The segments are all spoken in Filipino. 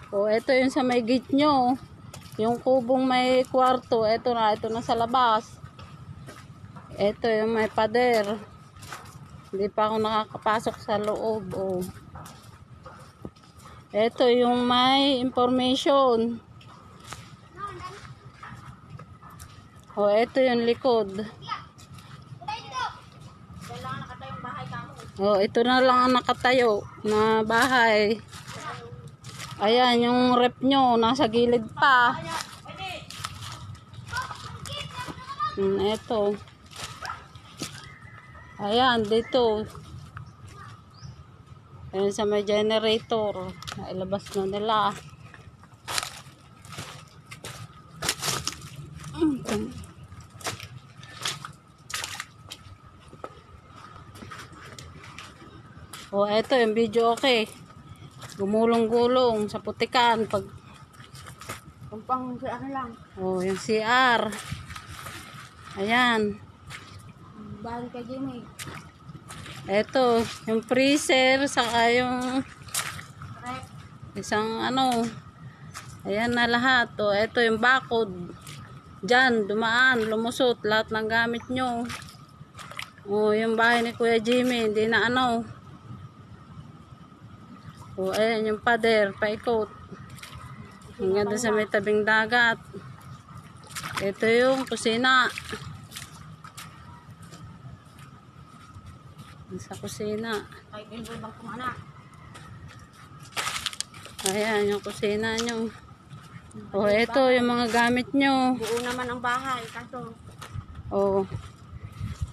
O, ito yung sa may gate nyo. Yung kubong may kwarto. Ito na sa labas. Ito yung may pader. Hindi pa ako nakakapasok sa loob. O. Ito yung may information. O, ito yung likod. O, ito na lang ang nakatayo na bahay. Ayan, yung rep nyo, nasa gilid pa. Ito. Ayan, dito. Ayan sa may generator. Nailabas na nila. O, eto yung video okay. Gumulong-gulong sa putikan. Pang CR lang. O, yung CR. Ayan. Balik kay Jimmy. Eto, yung freezer. Saka yung isang ano. Ayan na lahat. O, eto yung bakod. Diyan, dumaan, lumusot. Lahat ng gamit nyo. O, yung bahay ni Kuya Jimmy. Hindi na ano. O, ayan yung pader, paikot. Ang ganda sa may tabing dagat. Ito yung kusina. Sa kusina. Ayan yung kusina nyo. O, ito yung mga gamit nyo. Buo naman ang bahay. Kaso, O,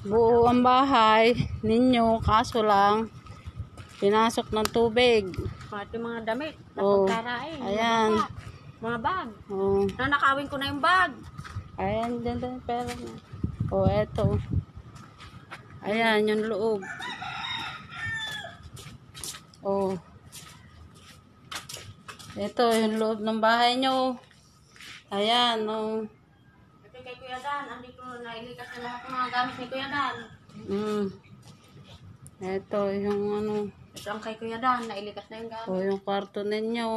buo ang bahay ninyo. Kaso lang, pinasok ng tubig. pati mga damit. Oh, Napagkarain. ayan. Mga bag. O, Nanakawin ko na yung bag. ayan, dyan pera na. O, eto. Ayan, yung loob. O. Ito, yung loob ng bahay nyo. Ayan, o. Ito kay Kuya Dan. Andi ko nailikas na lahat ng mga gamit ni Kuya Dan. Ito, yung ano. Ito ang kay Kuya Dan. Nailikas na yung gamit. O, yung kwarto ninyo.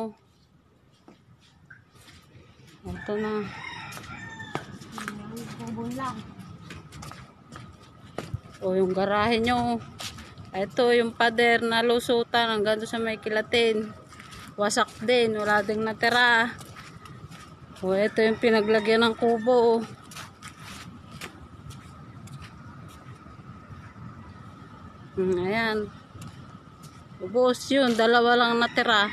Ito na. Bubon lang. O, yung garahe nyo. Ito, yung pader na lusutan hanggang doon sa may kilatin. Wasak din. Wala ding natira. O, ito yung pinaglagyan ng kubo. Ayan. Ubos yun. Dalawa lang natira.